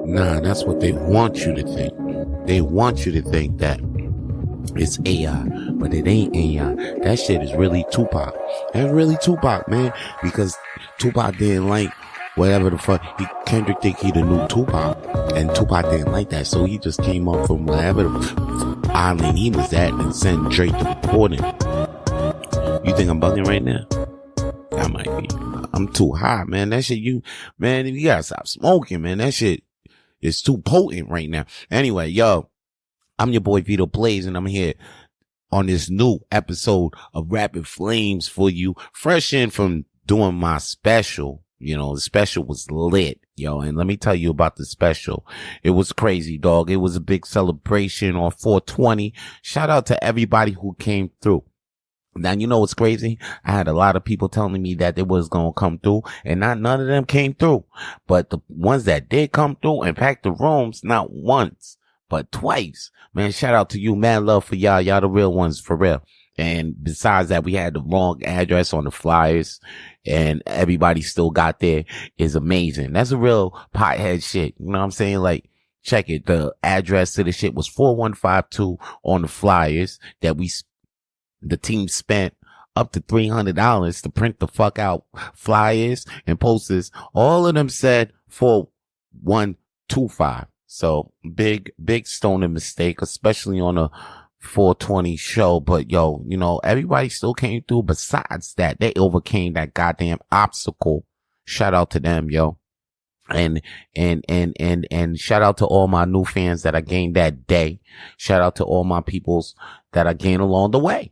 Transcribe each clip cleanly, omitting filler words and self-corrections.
Nah, that's what they want you to think. They want you to think that it's AI, but it ain't AI. That shit is really Tupac. That's really Tupac, man, because Tupac didn't like whatever the fuck. Kendrick think he the new Tupac, and Tupac didn't like that, so he just came up from whatever the island he was at and sent Drake to record him. You think I'm bugging right now? I might be. I'm too high, man. That shit, you gotta stop smoking, man. That shit is too potent right now. Anyway, yo, I'm your boy Vito Blaze, and I'm here on this new episode of Rapid Flames for you. Fresh in from doing my special. You know, the special was lit, yo. And let me tell you about the special. It was crazy, dog. It was a big celebration on 420. Shout out to everybody who came through. Now, you know what's crazy? I had a lot of people telling me that it was going to come through, and none of them came through. But the ones that did come through and packed the rooms, not once, but twice. Man, shout out to you. Mad love for y'all. Y'all the real ones, for real. And besides that, we had the wrong address on the flyers, and everybody still got there. Is amazing. That's a real pothead shit. You know what I'm saying? Like, check it. The address to the shit was 4152 on the flyers that the team spent up to $300 to print the fuck out flyers and posters. All of them said 4125. So big stoning mistake, especially on a 420 show. But yo, you know, everybody still came through. Besides that, they overcame that goddamn obstacle. Shout out to them, yo. And shout out to all my new fans that I gained that day. Shout out to all my peoples that I gained along the way.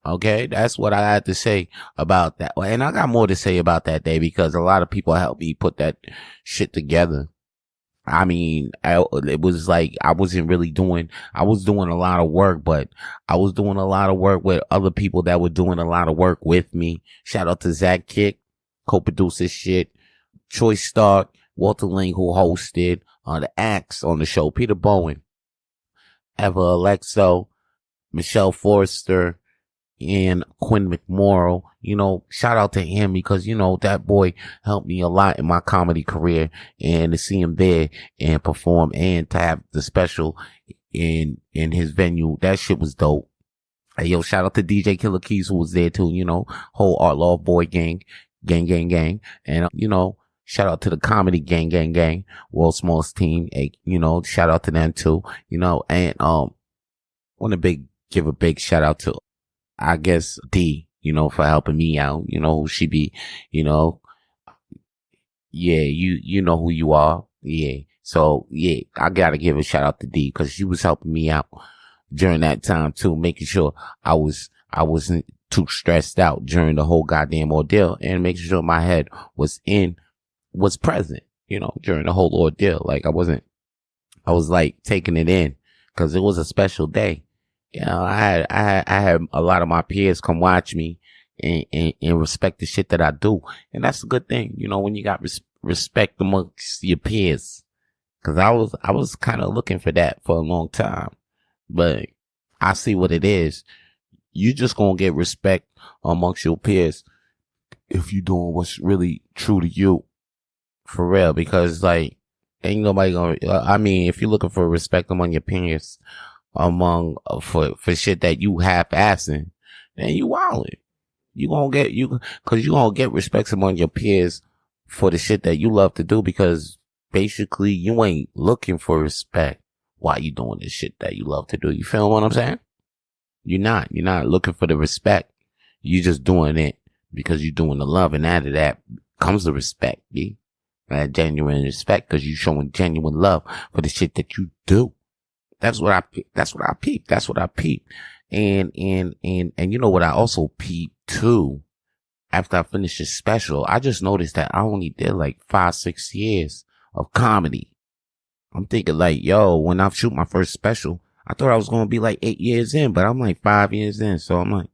Okay, that's what I had to say about that. And I got more to say about that day because a lot of people helped me put that shit together. I mean, it was like I was doing a lot of work, but I was doing a lot of work with other people that were doing a lot of work with me. Shout out to Zach Kick, co-produced this shit. Choice Stark, Walter Ling, who hosted the acts on the show, Peter Bowen, Eva Alexo, Michelle Forrester, and Quinn McMorrow. You know, shout out to him because, you know, that boy helped me a lot in my comedy career, and to see him there and perform and to have the special in his venue, that shit was dope. Hey, yo, shout out to DJ Killer Keys who was there too, you know, whole Art Law Boy gang. And, you know, shout out to the comedy gang, World's Smallest Team. You know, shout out to them too, you know, and, want to give a big shout out to, I guess, D, you know, for helping me out. You know who she be, you know. Yeah, you know who you are. Yeah. So, yeah, I gotta give a shout out to D because she was helping me out during that time too, making sure I wasn't too stressed out during the whole goddamn ordeal and making sure my head was present, you know, during the whole ordeal. Like I was like taking it in because it was a special day. You know, I had a lot of my peers come watch me and respect the shit that I do. And that's a good thing, you know, when you got respect amongst your peers. Cause I was kind of looking for that for a long time, but I see what it is. You just gonna get respect amongst your peers if you doing what's really true to you. For real, because like, ain't nobody gonna, I mean, if you're looking for respect among your peers, for shit that you half-assing, then you wildin'. Cause you gonna get respect among your peers for the shit that you love to do, because basically you ain't looking for respect while you doing this shit that you love to do. You feel what I'm saying? You're not looking for the respect. You just doing it because you're doing the love, and out of that comes the respect, yeah? That genuine respect, cause you showing genuine love for the shit that you do. That's what I peep. And you know what I also peep too? After I finished this special, I just noticed that I only did like 5-6 years of comedy. I'm thinking like, yo, when I shoot my first special, I thought I was going to be like 8 years in, but I'm like 5 years in. So I'm like,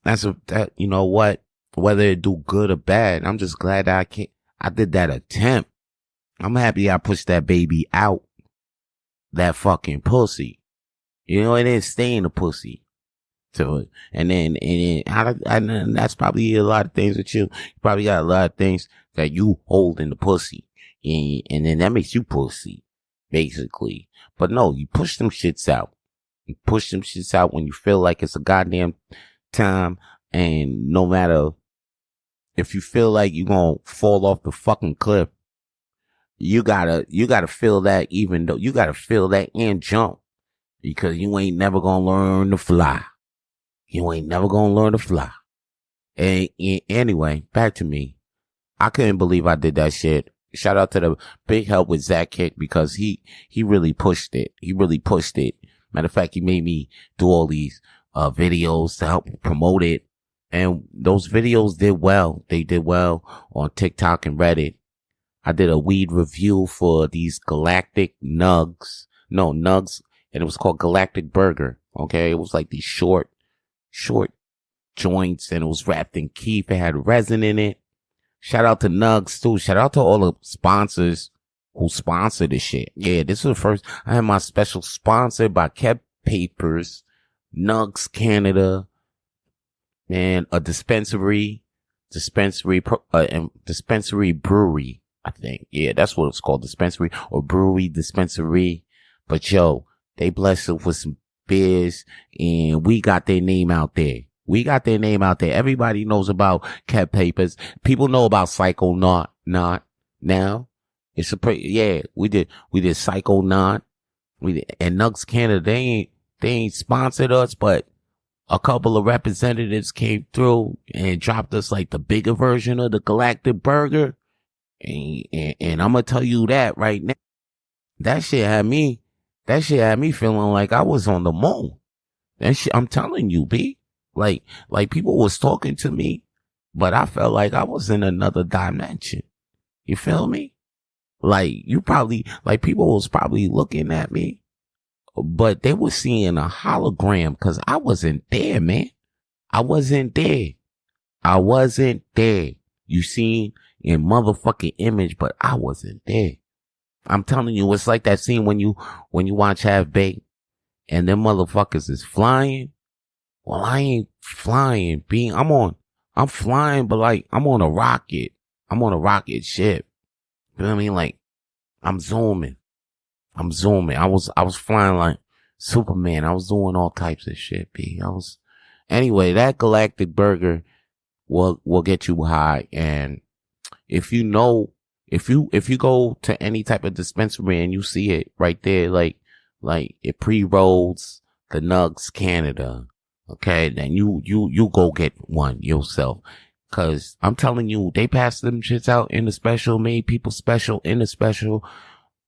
that, you know what, whether it do good or bad, I'm just glad that I did that attempt. I'm happy I pushed that baby out. That fucking pussy. You know, it didn't stay in the pussy. So, and then that's probably a lot of things with you. You probably got a lot of things that you hold in the pussy. And then that makes you pussy. basically. But no, you push them shits out. You push them shits out when you feel like it's a goddamn time, and no matter if you feel like you're gonna fall off the fucking cliff, you gotta feel that, even though you gotta feel that and jump, because you ain't never gonna learn to fly. You ain't never gonna learn to fly. And anyway, back to me. I couldn't believe I did that shit. Shout out to the big help with Zach Kick, because he really pushed it. He really pushed it. Matter of fact, he made me do all these videos to help promote it. And those videos did well. They did well on TikTok and Reddit. I did a weed review for these galactic nugs. No, nugs. And it was called Galactic Burger. Okay. It was like these short joints, and it was wrapped in keef. It had resin in it. Shout out to Nugs too. Shout out to all the sponsors who sponsored this shit. Yeah, this was the first. I had my special sponsored by Kept Papers, Nugs Canada, and a dispensary brewery, I think. Yeah, that's what it's called, dispensary or brewery, dispensary. But yo, they blessed us with some beers, and we got their name out there. Everybody knows about Kept Papers. People know about Psychonaut now. It's we did Psychonaut. And Nugs Canada, they ain't sponsored us, but a couple of representatives came through and dropped us like the bigger version of the Galactic Burger. And I'm gonna tell you that right now. That shit had me feeling like I was on the moon. That shit, I'm telling you, B. Like people was talking to me, but I felt like I was in another dimension. You feel me? Like people was probably looking at me, but they were seeing a hologram, cause I wasn't there, man. I wasn't there. You seen in motherfucking image, but I wasn't there. I'm telling you, it's like that scene when you watch Half Baked and them motherfuckers is flying. Well, I ain't flying, I'm flying, but like, I'm on a rocket. I'm on a rocket ship. You know what I mean? Like, I'm zooming. I was flying like Superman. I was doing all types of shit, B. Anyway, that Galactic Burger will get you high. And if you go to any type of dispensary and you see it right there, like it pre-rolls the Nugs Canada. Okay, then you go get one yourself. Cause I'm telling you, they passed them shits out in the special, made people special in the special.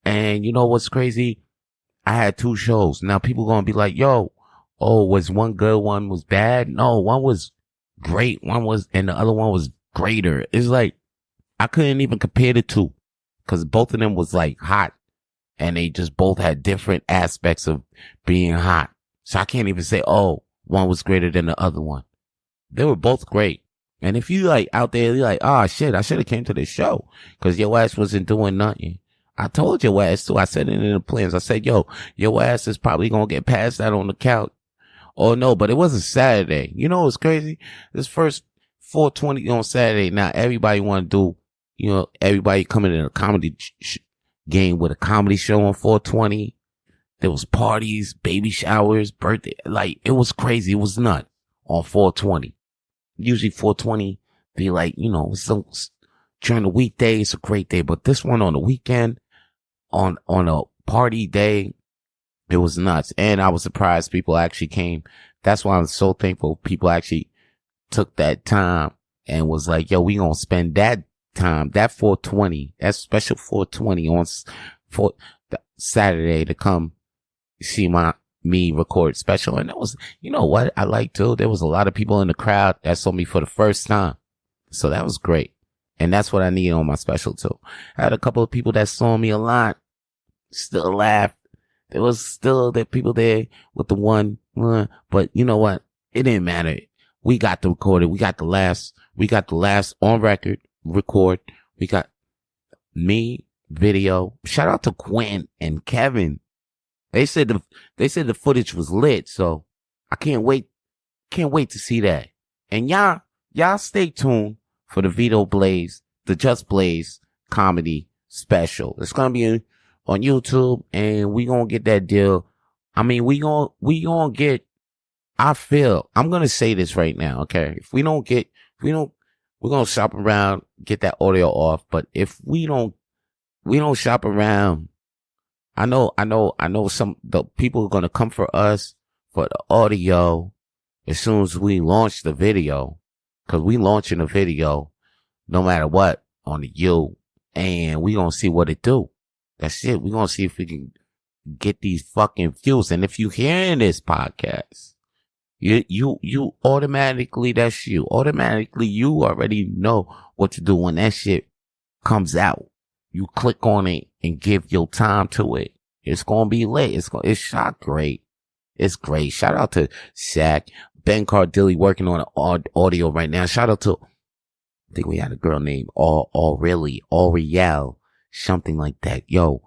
And you know what's crazy? I had 2 shows. Now people gonna be like, yo, was one good, one was bad? No, one was great, and the other one was greater. It's like, I couldn't even compare the two. Cause both of them was like hot. And they just both had different aspects of being hot. So I can't even say, one was greater than the other one. They were both great. And if you like out there, you're like, oh shit, I should have came to this show, cause your ass wasn't doing nothing. I told your ass too. I said it in the plans. I said, yo, your ass is probably gonna get passed out on the couch. Oh no, but it wasn't Saturday. You know what's crazy? This first 420 on Saturday. Now everybody want to do, everybody coming in a comedy game with a comedy show on 420. There was parties, baby showers, birthday. Like, it was crazy. It was nuts on 420. Usually 420 be like, during the weekday, it's a great day. But this one on the weekend, on a party day, it was nuts. And I was surprised people actually came. That's why I'm so thankful people actually took that time and was like, yo, we gonna spend that time, that 420, that special 420 on Saturday to come see me record special. And that was, you know what I like too? There was a lot of people in the crowd that saw me for the first time. So that was great. And that's what I need on my special too. I had a couple of people that saw me a lot, still laughed. There was still the people there with the one, but you know what? It didn't matter. We got the recorded. We got the last on record record. We got me, Video. Shout out to Quinn and Kevin. They said the footage was lit, so I can't wait to see that. And y'all stay tuned for the Vito Blaze, the Just Blaze comedy special. It's gonna be on YouTube, and we gonna get that deal. I mean, we gonna get. I feel I'm gonna say this right now, okay? If we don't, we're gonna shop around, get that audio off. But if we don't shop around. I know some the people are gonna come for us for the audio as soon as we launch the video, cause we launching the video no matter what on the U, and we gonna see what it do. That's it. We gonna see if we can get these fucking views. And if you hearing this podcast, you automatically, that's you. Automatically, you already know what to do when that shit comes out. You click on it and give your time to it. It's gonna be lit. It's shot great. It's great. Shout out to Shaq, Ben Cardilli working on audio right now. Shout out to, I think we had a girl named Auriel, something like that. Yo,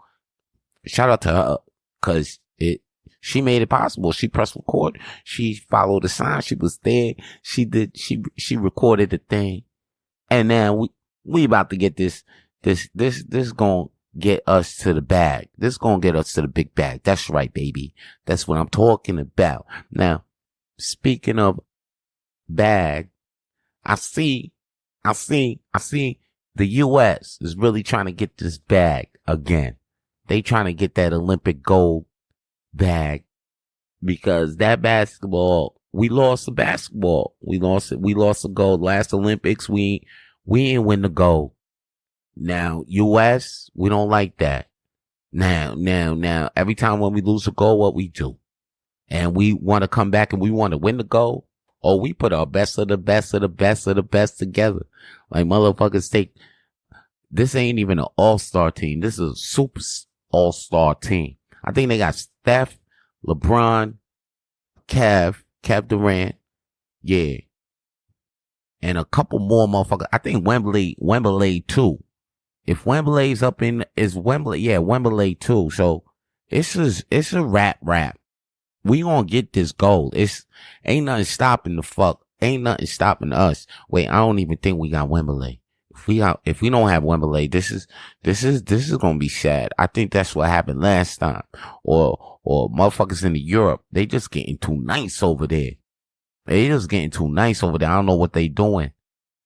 shout out to her, cause she made it possible. She pressed record. She followed the sign. She was there. She recorded the thing. And now we about to get this gonna get us to the bag. This gonna get us to the big bag. That's right, baby. That's what I'm talking about. Now, speaking of bag, I see the U.S. is really trying to get this bag again. They trying to get that Olympic gold bag, because that basketball, we lost the basketball. We lost the gold. Last Olympics, we didn't win the gold. Now, U.S., we don't like that. Now, every time when we lose a goal, what we do? And we want to come back and we want to win the goal, or we put our best of the best of the best of the best together. Like, motherfuckers this ain't even an all-star team. This is a super all-star team. I think they got Steph, LeBron, Kev Durant, yeah. And a couple more motherfuckers. I think Wembley too. If Wembley's up in, is Wembley, yeah, Wembley too. So it's a rap. We gonna get this gold. Ain't nothing stopping us. Wait, I don't even think we got Wembley. If we don't have Wembley, this is gonna be sad. I think that's what happened last time. Or motherfuckers in Europe, they just getting too nice over there. I don't know what they doing.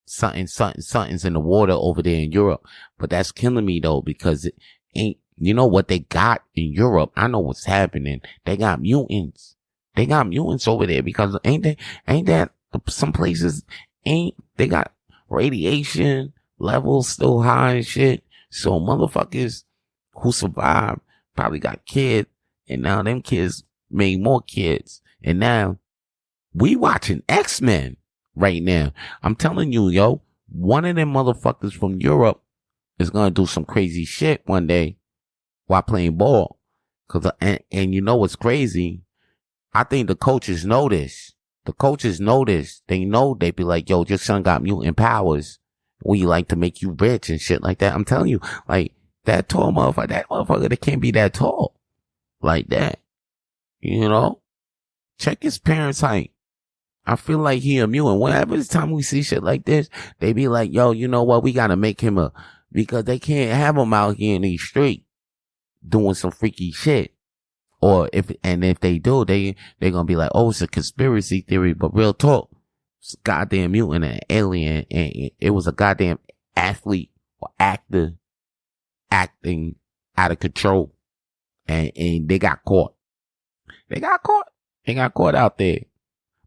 Something's in the water over there in Europe. But that's killing me though, because it ain't, you know what they got in Europe? I know what's happening. They got mutants. Over there, because ain't that some places they got radiation levels still high and shit. So motherfuckers who survived probably got kids, and now them kids made more kids. And now we watching X-Men right now. I'm telling you, yo, one of them motherfuckers from Europe is gonna do some crazy shit one day while playing ball. And you know what's crazy? I think the coaches know this. They know, they be like, yo, your son got mutant powers. We like to make you rich and shit like that. I'm telling you, like, that motherfucker, that can't be that tall like that. You know? Check his parents' height. I feel like he a mutant. Whenever it's time we see shit like this, they be like, yo, you know what? We gotta make him because they can't have him out here in the street doing some freaky shit. Or if they do, they're gonna be like, oh, it's a conspiracy theory. But real talk, it's a goddamn mutant and alien, and it was a goddamn athlete or actor acting out of control, and they got caught. They got caught out there.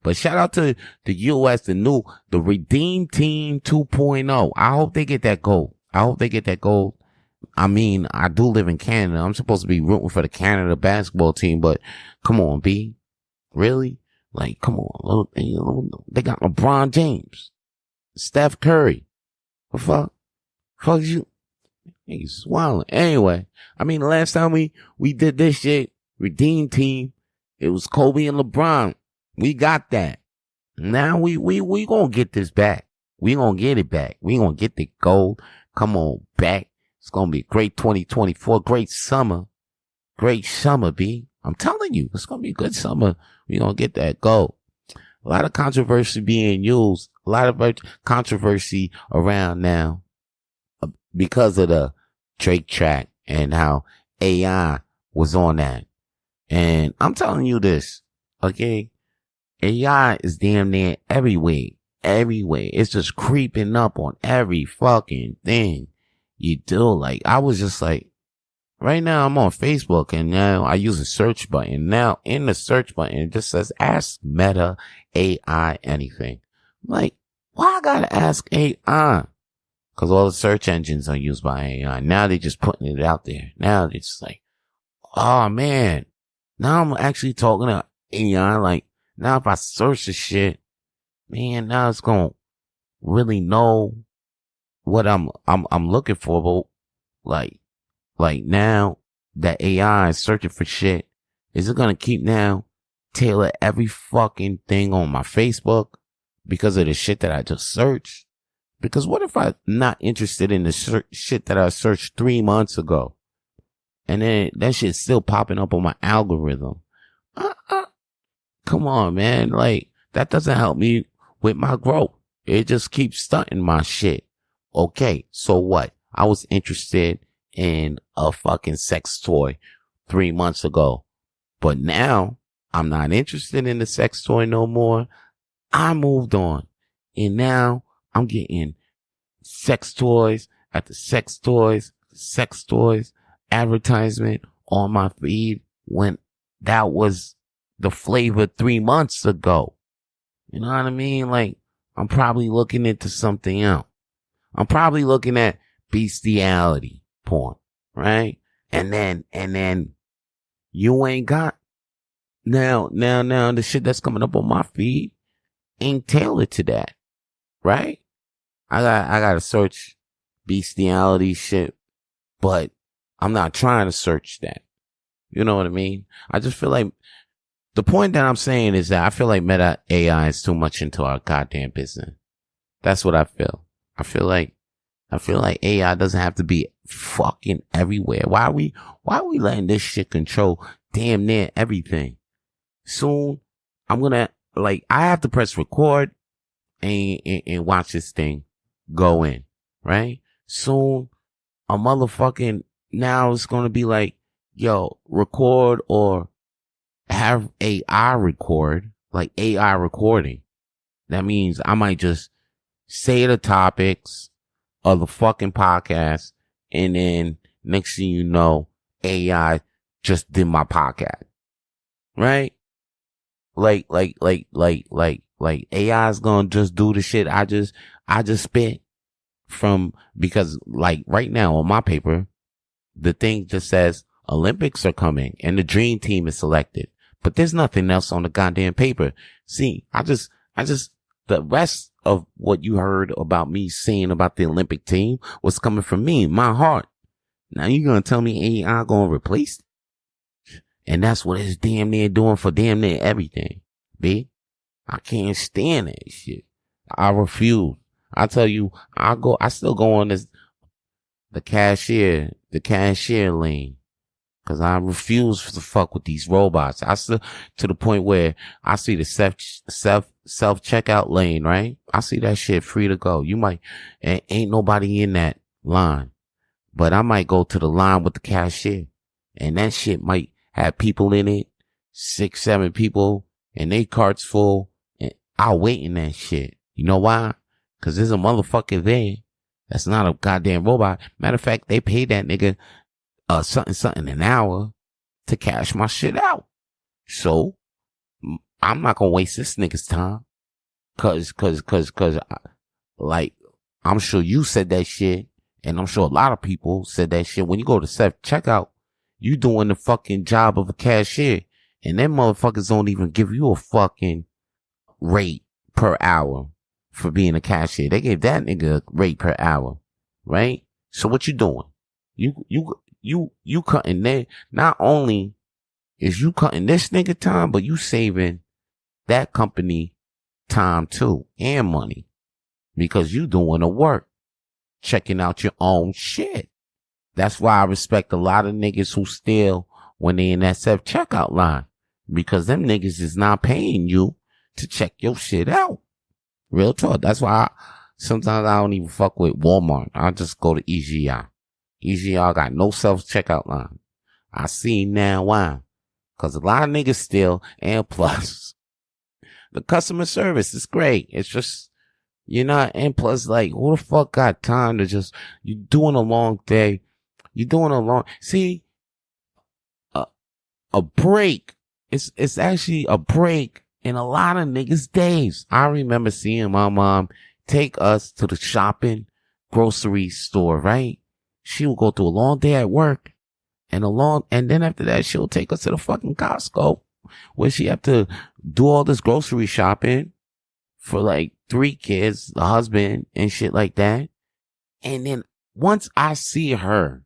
But shout out to the U.S., the Redeem Team 2.0. I hope they get that gold. I mean, I do live in Canada. I'm supposed to be rooting for the Canada basketball team, but come on, B. Really? Like, come on. They got LeBron James, Steph Curry. What the fuck? Fuck you. He's wilding. Anyway, I mean, the last time we did this shit, Redeem Team, it was Kobe and LeBron. We got that. Now we gonna get this back. We gonna get it back. We gonna get the gold. Come on back. It's gonna be a great 2024. Great summer, B. I'm telling you, it's gonna be a good summer. We gonna get that gold. A lot of controversy being used. A lot of controversy around now because of the Drake track and how AI was on that. And I'm telling you this, okay? AI is damn near everywhere. Everywhere. It's just creeping up on every fucking thing you do. Like, I was just like, right now I'm on Facebook and now I use a search button. Now in the search button, it just says ask Meta AI anything. I'm like, why I gotta ask AI? Cause all the search engines are used by AI. Now they're just putting it out there. Now they're just like, oh man, now I'm actually talking to AI. Like, now if I search the shit, man, now it's gonna really know what I'm looking for. But like now that AI is searching for shit, is it gonna keep now tailor every fucking thing on my Facebook because of the shit that I just searched? Because what if I'm not interested in the shit that I searched 3 months ago? And then that shit's still popping up on my algorithm. Come on, man. Like, that doesn't help me with my growth. It just keeps stunting my shit. Okay, so what? I was interested in a fucking sex toy 3 months ago. But now, I'm not interested in the sex toy no more. I moved on. And now, I'm getting sex toys after sex toys, advertisement on my feed when that was the flavor 3 months ago. You know what I mean? Like, I'm probably looking into something else. I'm probably looking at bestiality porn, right? And then you ain't got now the shit that's coming up on my feed ain't tailored to that, right? I gotta search bestiality shit, but I'm not trying to search that. You know what I mean? I just feel like the point that I'm saying is that I feel like Meta AI is too much into our goddamn business. That's what I feel. I feel like AI doesn't have to be fucking everywhere. Why are we letting this shit control damn near everything? Soon, I have to press record and watch this thing go in, right? Soon, a motherfucking, now it's gonna be like, yo, record or have AI record, like AI recording. That means I might just say the topics of the fucking podcast, and then next thing you know, AI just did my podcast, right? Like AI is gonna just do the shit I just spit from, because like right now on my paper, the thing just says Olympics are coming and the dream team is selected, but there's nothing else on the goddamn paper. See, I just, the rest of what you heard about me saying about the Olympic team was coming from me, my heart. Now you're going to tell me AI going to replace it? And that's what it's damn near doing for damn near everything, B. I can't stand that shit. I refuse. I tell you, I still go on the cashier lane. Cause I refuse to fuck with these robots. I still, to the point where I see the self checkout lane, right? I see that shit free to go. You might, ain't nobody in that line, but I might go to the line with the cashier, and that shit might have people in it, 6, 7 people, and they carts full, and I'll wait in that shit. You know why? Cause there's a motherfucker there that's not a goddamn robot. Matter of fact, they paid that nigga something an hour to cash my shit out. So I'm not gonna waste this nigga's time. Cause like, I'm sure you said that shit, and I'm sure a lot of people said that shit. When you go to self checkout, you doing the fucking job of a cashier, and them motherfuckers don't even give you a fucking rate per hour for being a cashier. They gave that nigga a rate per hour, right? So what you doing? You cutting that. Not only is you cutting this nigga time, but you saving that company time too, and money, because you doing the work, checking out your own shit. That's why I respect a lot of niggas who steal when they in that self checkout line, because them niggas is not paying you to check your shit out. Real talk. That's why sometimes I don't even fuck with Walmart. I just go to EGI. EGI got no self checkout line. I see now why. Cause a lot of niggas steal, and plus the customer service is great. It's just, and plus like, who the fuck got time to just, you doing a long day. See, a break. It's actually a break in a lot of niggas' days. I remember seeing my mom take us to the shopping grocery store, right? She will go through a long day at work and then after that, she'll take us to the fucking Costco where she have to do all this grocery shopping for like 3 kids, the husband and shit like that. And then once I see her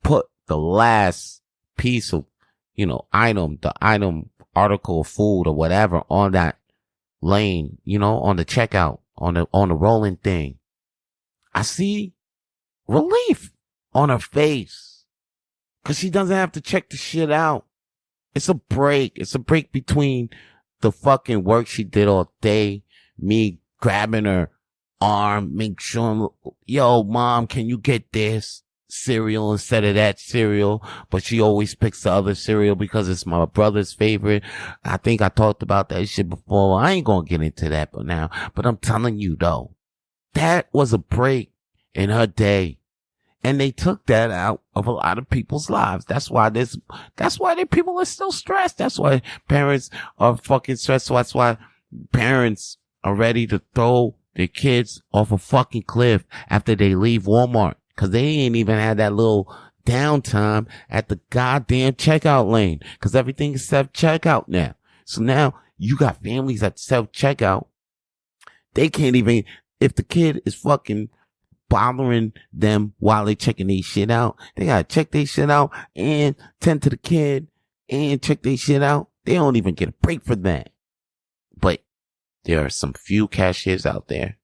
put the last piece of, the item, article, food or whatever on that lane, on the checkout, on the rolling thing, I see relief on her face. Cause she doesn't have to check the shit out. It's a break. It's a break between the fucking work she did all day, me grabbing her arm, make sure, yo, mom, can you get this cereal instead of that cereal? But she always picks the other cereal because it's my brother's favorite. I think I talked about that shit before. I ain't gonna get into that but I'm telling you though, that was a break in her day. And they took that out of a lot of people's lives. That's why people are still stressed. That's why parents are fucking stressed. That's why parents are ready to throw their kids off a fucking cliff after they leave Walmart. Cause they ain't even had that little downtime at the goddamn checkout lane. Cause everything is self-checkout now. So now you got families at self-checkout. They can't even, if the kid is fucking bothering them while they checking their shit out, they gotta check their shit out and tend to the kid and check their shit out. They don't even get a break for that. But there are some few cashiers out there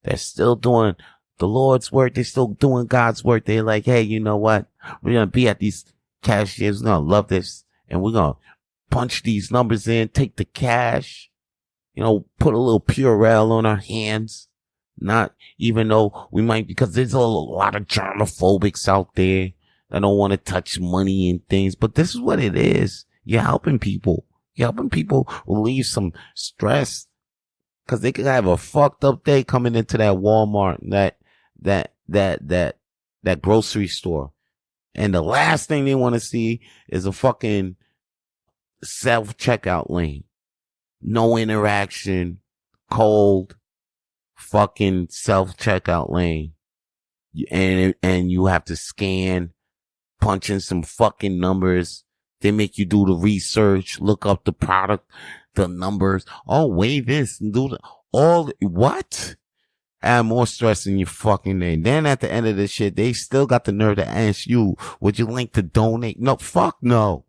that's still doing the Lord's work. They're still doing God's work. They're like, hey, you know what? We're gonna be at these cashiers. We're gonna love this, and we're gonna punch these numbers in, take the cash, put a little Purell on our hands. Not even though we might, because there's a lot of germophobics out there that don't want to touch money and things, but this is what it is. You're helping people. You're helping people relieve some stress, cause they could have a fucked up day coming into that Walmart, that grocery store. And the last thing they want to see is a fucking self-checkout lane. No interaction, cold, fucking self-checkout lane. And you have to scan, punch in some fucking numbers. They make you do the research, look up the product, the numbers. Oh, weigh this and do what? Add more stress in your fucking day. Then at the end of this shit, they still got the nerve to ask you, would you like to donate? No, fuck no.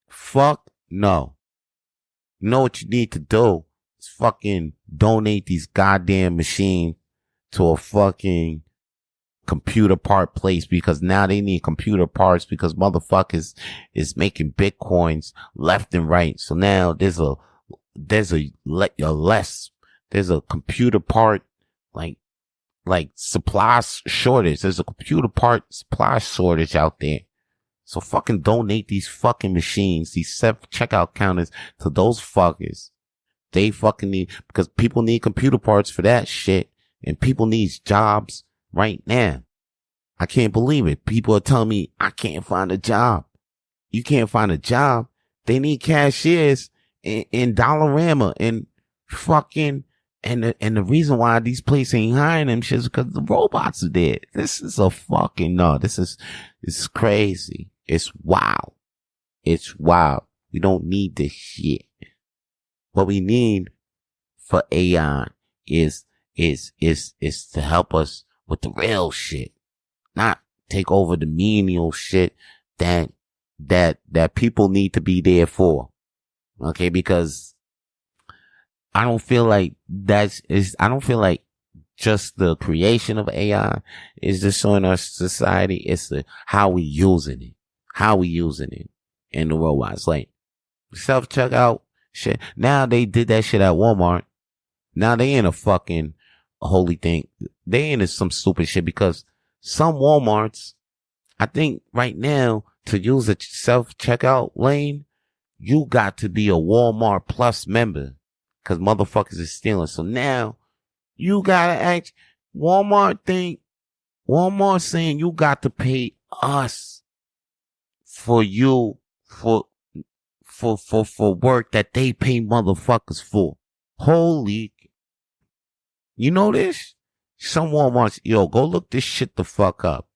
Fuck no. You know what you need to do? Is fucking donate these goddamn machines to a fucking computer part place, because now they need computer parts because motherfuckers is making bitcoins left and right. So now there's a computer part like supply shortage. There's a computer part supply shortage out there. So fucking donate these fucking machines, these self-checkout counters to those fuckers. They fucking need, because people need computer parts for that shit, and people need jobs right now. I can't believe it. People are telling me I can't find a job. You can't find a job. They need cashiers in Dollarama and fucking, and the reason why these places ain't hiring them shit is because the robots are there. This is it's crazy. It's wild. It's wild. We don't need this shit. What we need for AI is to help us with the real shit, not take over the menial shit that people need to be there for. Okay, because I don't feel like just the creation of AI is destroying our society. It's how we using it in the robots. Like self-checkout shit. Now they did that shit at Walmart. Now they in a fucking holy thing. They into some stupid shit because some Walmarts, I think right now, to use a self-checkout lane, you got to be a Walmart Plus member because motherfuckers is stealing. So now you gotta act. Walmart saying you got to pay us for work that they pay motherfuckers for. Holy, you know this? Someone wants, go look this shit the fuck up.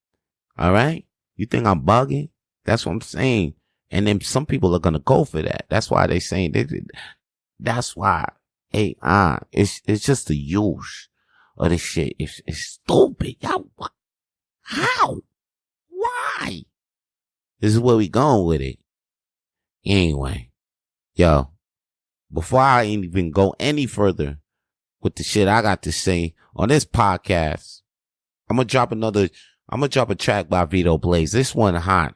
All right? You think I'm bugging? That's what I'm saying. And then some people are gonna go for that. That's why they saying that's why AI, it's just the use of this shit. It's stupid. How? Why? This is where we going with it. Anyway, before I even go any further with the shit I got to say on this podcast, I'm gonna drop a track by Vito Blaze. This one hot.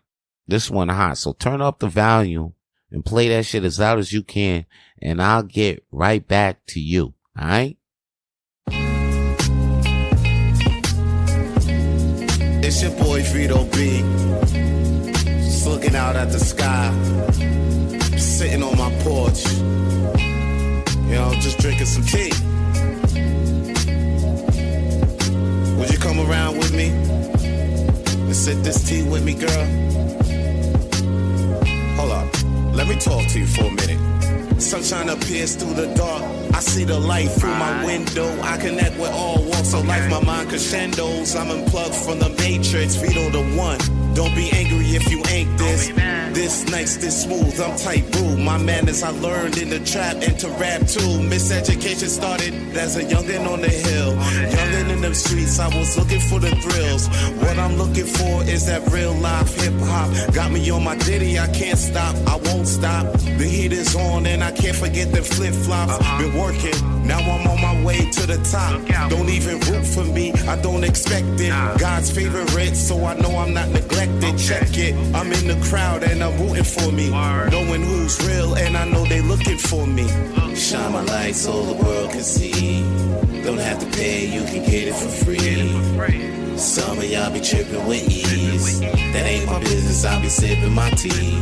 So turn up the volume and play that shit as loud as you can, and I'll get right back to you. All right? It's your boy Vito B. Just looking out at the sky, sitting on my porch, just drinking some tea. Would you come around with me and sip this tea with me, girl? Hold up, let me talk to you for a minute. Sunshine appears through the dark. I see the light through my window. I connect with all walks of life. My mind crescendos. I'm unplugged from the matrix. Vito the one. Don't be angry if you ain't this. This nice, this smooth. I'm tight, boo. My manners I learned in the trap and to rap too. Miseducation started as a youngin' on the hill. Youngin' in the streets. I was looking for the thrills. What I'm looking for is that real life hip hop. Got me on my ditty. I can't stop. I won't stop. The heat is on and I can't forget the flip flops. Been working. Now I'm on my way to the top. Don't even root for me. I don't expect it. God's favorite, so I know I'm not neglected. Check it. I'm in the crowd and I'm rooting for me. Knowing who's real and I know they looking for me. Shine my light so the world can see. Don't have to pay, you can get it for free. Some of y'all be tripping with ease. That ain't my business, I'll be sipping my tea.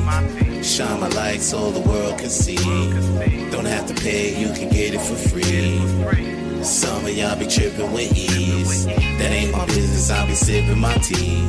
Shine my light so the world can see. Don't have to pay, you can get it for free. Some of y'all be tripping with ease. That ain't my business, I'll be sipping my tea.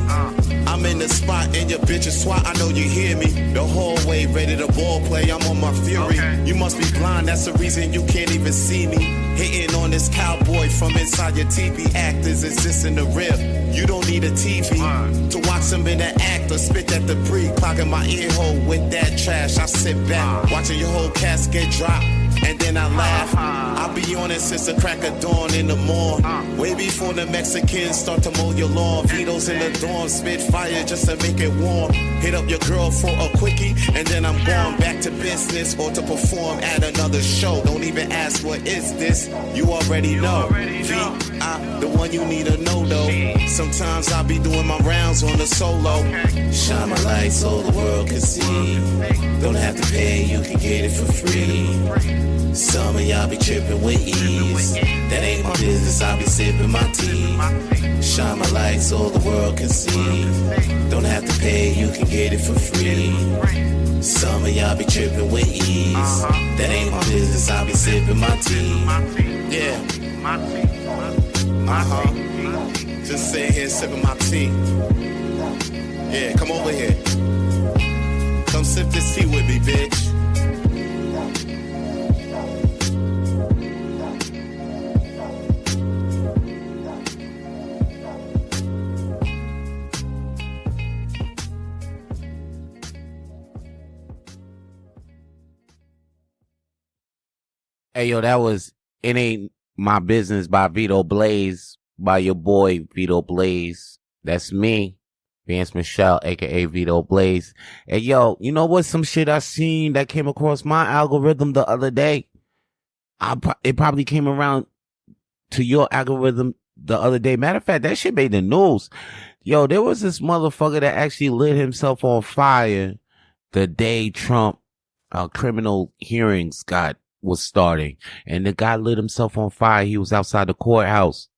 I'm in the spot and your bitch is swat, I know you hear me. The whole way ready to ball play, I'm on my fury. You must be blind, that's the reason you can't even see me. Hitting on this cowboy from inside your TV. Actors exist in the rip. You don't need a TV to watch them in the act or spit that debris. Clogging my ear hole with that trash. I sit back, watching your whole casket drop. And then I laugh. I'll be on it since the crack of dawn in the morn. Way before the Mexicans start to mow your lawn. Vito's in the dorm, spit fire just to make it warm. Hit up your girl for a quickie, and then I'm going back to business or to perform at another show. Don't even ask what is this, you already know. V.I. the one you need to know though. Sometimes I'll be doing my rounds on the solo. Shine my light so the world can see. Don't have to pay, you can get it for free. Some of y'all be tripping with ease. That ain't my business, I'll be sipping my tea. Shine my light so the world can see. Don't have to pay, you can get it for free. Some of y'all be tripping with ease. That ain't my business, I'll be sipping my tea. Yeah. Just sitting here sipping my tea. Yeah, come over here. Come sip this tea with me, bitch. Hey, yo, that was It Ain't My Business by Vito Blaze, by your boy Vito Blaze. That's me, Vance Michel, aka Vito Blaze. Hey, yo, you know what? Some shit I seen that came across my algorithm the other day. It probably came around to your algorithm the other day. Matter of fact, that shit made the news. Yo, there was this motherfucker that actually lit himself on fire the day Trump criminal hearings was starting, and the guy lit himself on fire. He was outside the courthouse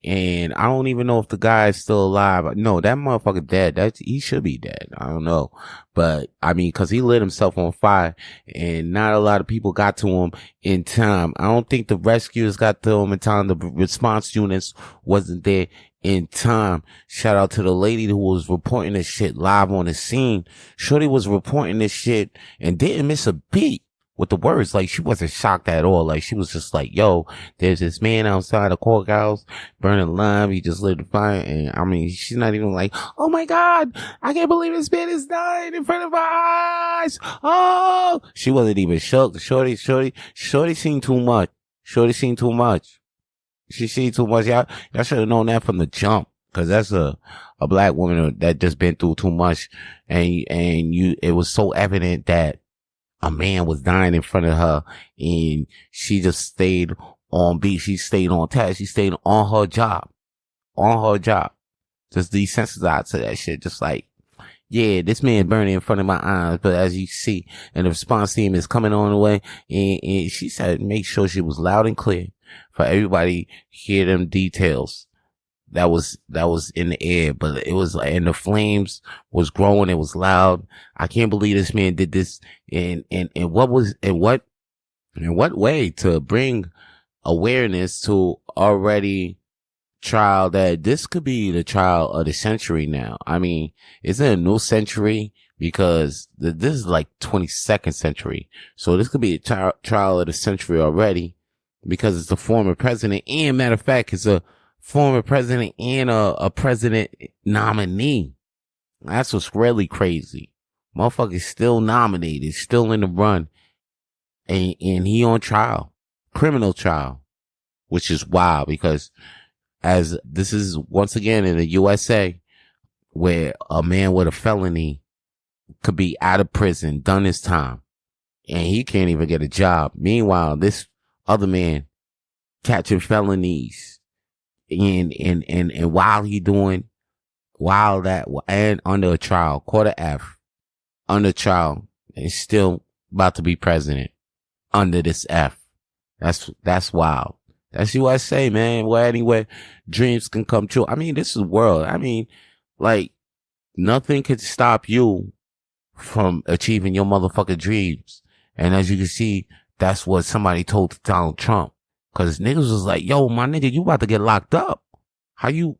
And I don't even know if the guy is still alive. No, that motherfucker dead. He should be dead. I don't know. But I mean, cause he lit himself on fire and not a lot of people got to him in time. I don't think the rescuers got to him in time. The response units wasn't there in time. Shout out to the lady who was reporting this shit live on the scene. Shorty was reporting this shit and didn't miss a beat with the words. Like, she wasn't shocked at all. Like, she was just like, yo, there's this man outside the courthouse burning lime. He just lit the fire. And I mean, she's not even like, oh my God, I can't believe this man is dying in front of our eyes. Oh, she wasn't even shocked. Shorty seen too much. Shorty seen too much. She seen too much. Y'all should have known that from the jump. Cause that's a black woman that just been through too much. It was so evident that a man was dying in front of her and she just stayed on beat. She stayed on task. She stayed on her job. Just desensitized to that shit. Just like, yeah, this man burning in front of my eyes. But as you see, and the response team is coming on the way. And she said, make sure she was loud and clear for everybody hear them details. That was in the air, but it was, and the flames was growing. It was loud. I can't believe this man did this. In what way to bring awareness to already trial that this could be the trial of the century now. I mean, is it a new century? Because this is like 22nd century. So this could be a trial of the century already because it's the former president. And matter of fact, it's a former president and a president nominee. That's what's really crazy. Motherfucker's still nominated, still in the run. And he on trial. Criminal trial. Which is wild because as this is once again in the USA where a man with a felony could be out of prison, done his time, and he can't even get a job. Meanwhile, this other man catching felonies. And while and under a trial, quarter F, under trial, and still about to be president under this F. That's wild. That's USA, man. Where anywhere dreams can come true. I mean, this is the world. I mean, like, nothing could stop you from achieving your motherfucking dreams. And as you can see, that's what somebody told Donald Trump. Cause niggas was like, yo, my nigga, you about to get locked up. How you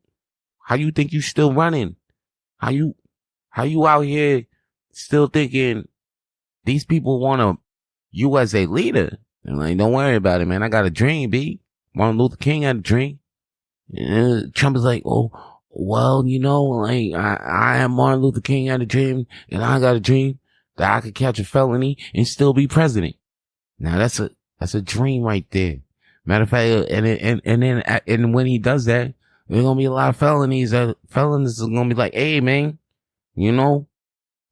think you still running? How you out here still thinking these people want you as a leader? And like, don't worry about it, man. I got a dream, B. Martin Luther King had a dream. And Trump is like, oh, well, you know, like, I am Martin Luther King had a dream and I got a dream that I could catch a felony and still be president. Now that's a dream right there. Matter of fact, and when he does that, there's gonna be a lot of felonies. Felons are gonna be like, hey, man, you know,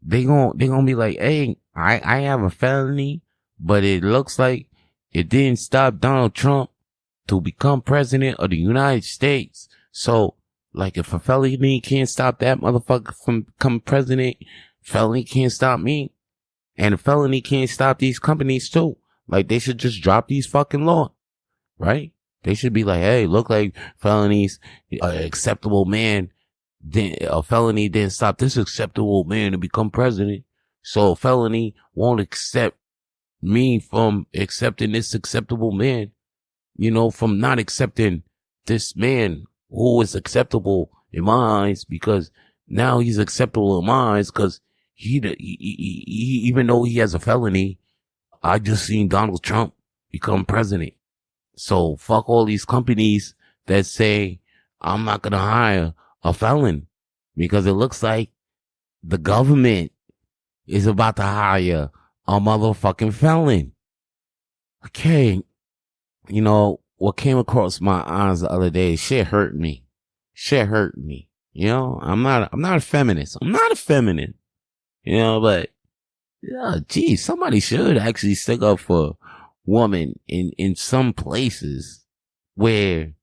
they're gonna be like, hey, I have a felony, but it looks like it didn't stop Donald Trump to become president of the United States. So, like, if a felony can't stop that motherfucker from becoming president, felony can't stop me. And a felony can't stop these companies too. Like, they should just drop these fucking laws. Right? They should be like, hey, look like felonies, acceptable man, a felony didn't stop this acceptable man to become president. So a felony won't accept me from accepting this acceptable man, you know, from not accepting this man who is acceptable in my eyes because now he's acceptable in my eyes because he even though he has a felony, I just seen Donald Trump become president. So fuck all these companies that say I'm not going to hire a felon because it looks like the government is about to hire a motherfucking felon. Okay. You know, what came across my eyes the other day, shit hurt me. You know, I'm not a feminist. You know, but yeah, geez, somebody should actually stick up for woman in some places where,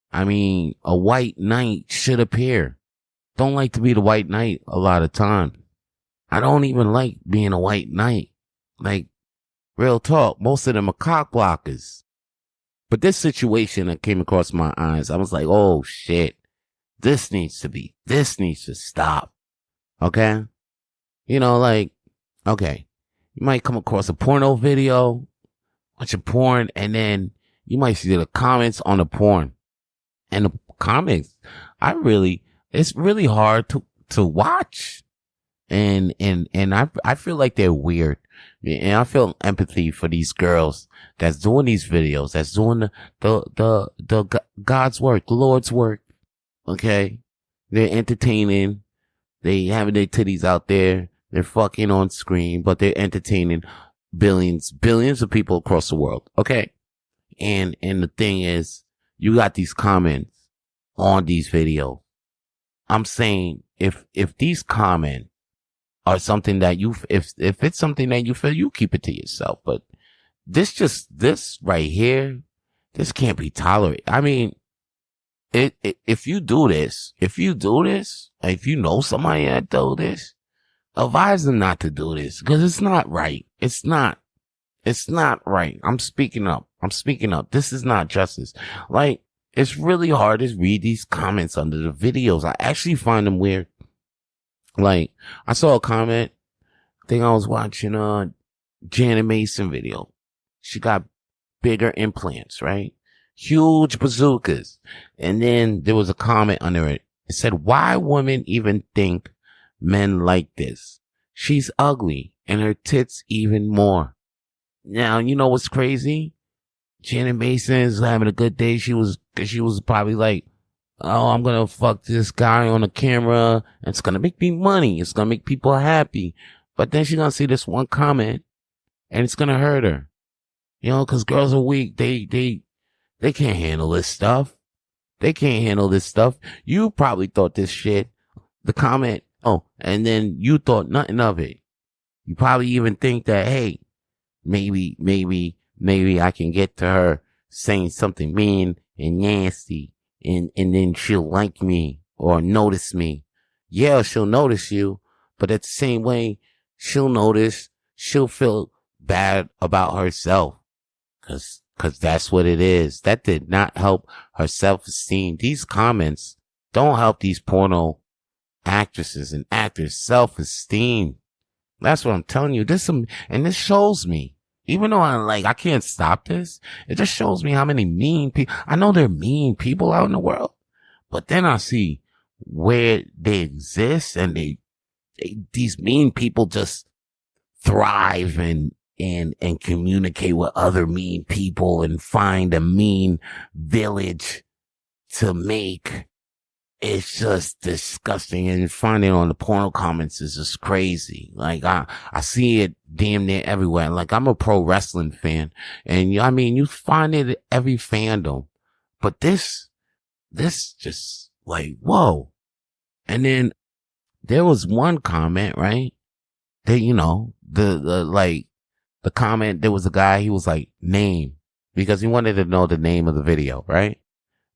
I mean, a white knight should appear. Don't like to be the white knight a lot of times. I don't even like being a white knight. Like, real talk, most of them are cock blockers. But this situation that came across my eyes, I was like, oh shit, this needs to stop. Okay? You know, like, okay, you might come across a porno video, bunch of porn, and then you might see the comments on the porn. And the comments, it's really hard to watch. And I feel like they're weird. And I feel empathy for these girls that's doing these videos, that's doing the God's work, the Lord's work. Okay? They're entertaining. They having their titties out there. They're fucking on screen, but they're entertaining billions of people across the world. Okay? And the thing is, you got these comments on these videos. I'm saying if these comments are something that if it's something that you feel, you keep it to yourself. But this right here, this can't be tolerated. I mean, if you do this, if you know somebody that do this, advise them not to do this, because it's not right. It's not right. I'm speaking up. This is not justice. Like, it's really hard to read these comments under the videos. I actually find them weird. Like, I saw a comment, I think I was watching Janet Mason video. She got bigger implants, right? Huge bazookas. And then there was a comment under it. It said, why women even think men like this? She's ugly and her tits even more. Now, you know what's crazy? Janet Mason is having a good day. She was probably like, oh, I'm going to fuck this guy on the camera. It's going to make me money. It's going to make people happy. But then she's going to see this one comment and it's going to hurt her. You know, cause girls are weak. They can't handle this stuff. You probably thought this shit, the comment, and then you thought nothing of it. You probably even think that, hey, maybe I can get to her saying something mean and nasty, and then she'll like me or notice me. Yeah, she'll notice you, but at the same way, she'll feel bad about herself. Cause that's what it is. That did not help her self-esteem. These comments don't help these porno actresses and actors' self-esteem. That's what I'm telling you. And this shows me, even though I can't stop this, it just shows me how many mean people, I know there are mean people out in the world, but then I see where they exist, and these mean people just thrive and communicate with other mean people and find a mean village to make. It's just disgusting. And finding on the porno comments is just crazy. Like, I see it damn near everywhere. Like, I'm a pro wrestling fan, and you find it at every fandom, but this just like, whoa. And then there was one comment, right? That, the comment, there was a guy, he was like, name, because he wanted to know the name of the video, right?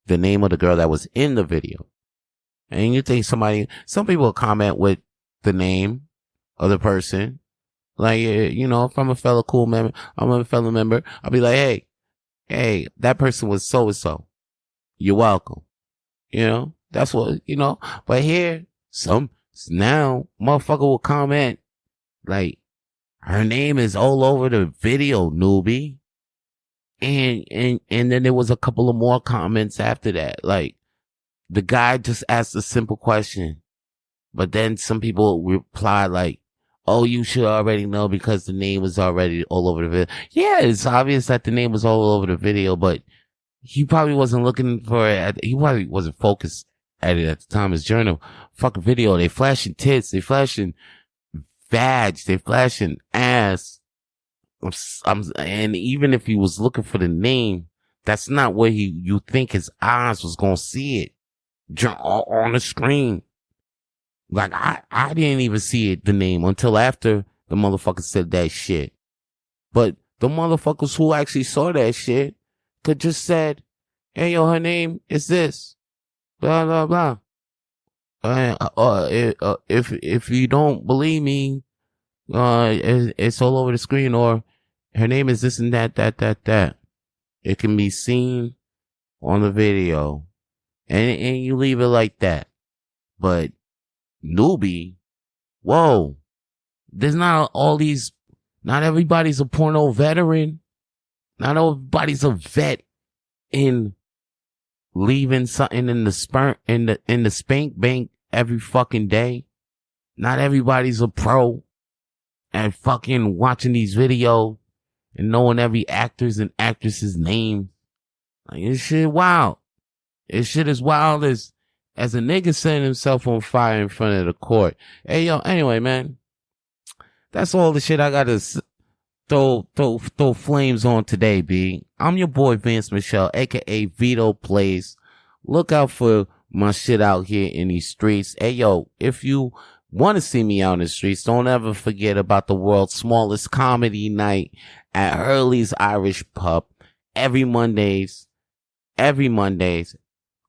The name of the girl that was in the video. And you think some people will comment with the name of the person. Like, if I'm a fellow member, I'll be like, hey, that person was so-and-so. You're welcome. That's what, but here, now, motherfucker will comment, like, her name is all over the video, newbie. And then there was a couple of more comments after that. Like, the guy just asked a simple question, but then some people replied like, oh, you should already know because the name was already all over the video. Yeah, it's obvious that the name was all over the video, but he probably wasn't looking for it. He probably wasn't focused at it at the time. His journal, fucking video. They flashing tits. They flashing vag, they flashing ass. And even if he was looking for the name, that's not where you think his eyes was gonna see it on the screen. Like, I didn't even see the name until after the motherfucker said that shit. But the motherfuckers who actually saw that shit could just said, hey, yo, her name is this, blah blah blah. If you don't believe me, it's all over the screen, or her name is this and that. It can be seen on the video. And you leave it like that. But newbie, whoa. There's not everybody's a porno veteran. Not everybody's a vet in leaving something in the spank bank every fucking day. Not everybody's a pro at fucking watching these videos and knowing every actor's and actress's name. Like, this shit wild. This shit is wild as a nigga setting himself on fire in front of the court. Hey, yo, anyway, man. That's all the shit I gotta throw flames on today, B. I'm your boy Vance Michel, aka Vito Blaze. Look out for my shit out here in these streets. Hey, yo, if you want to see me out in the streets, don't ever forget about the world's smallest comedy night at Hurley's Irish Pub every Mondays,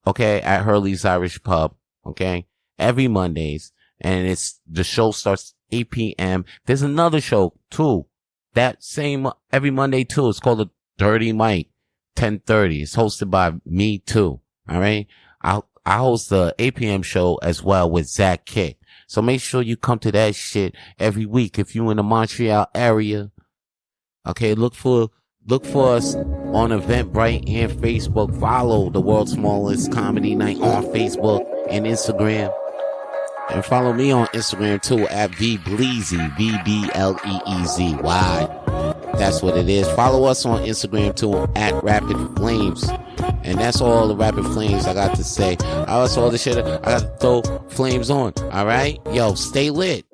okay, at Hurley's Irish Pub, okay, every Mondays, and the show starts 8 p.m. There's another show too, that same every Monday too. It's called the Dirty Mike, 10:30. It's hosted by me too. All right, I host the 8 p.m. show as well with Zach Kick. So make sure you come to that shit every week if you in the Montreal area. Okay, look for us on Eventbrite and Facebook. Follow the world's smallest comedy night on Facebook and Instagram. And follow me on Instagram too at VBleezy, VBLEEZY. That's what it is. Follow us on Instagram too at Rapid Flames. And that's all the Rapid Flames I got to say. That's all the shit I got to throw flames on. Alright? Yo, stay lit.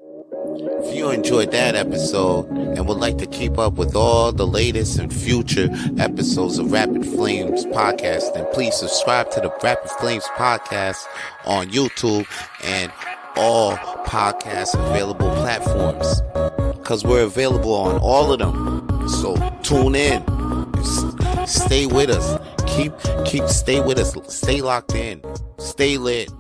If you enjoyed that episode and would like to keep up with all the latest and future episodes of Rapid Flames podcast, then please subscribe to the Rapid Flames podcast on YouTube and all podcast available platforms, because we're available on all of them. So tune in, stay with us, stay with us, stay locked in, stay lit.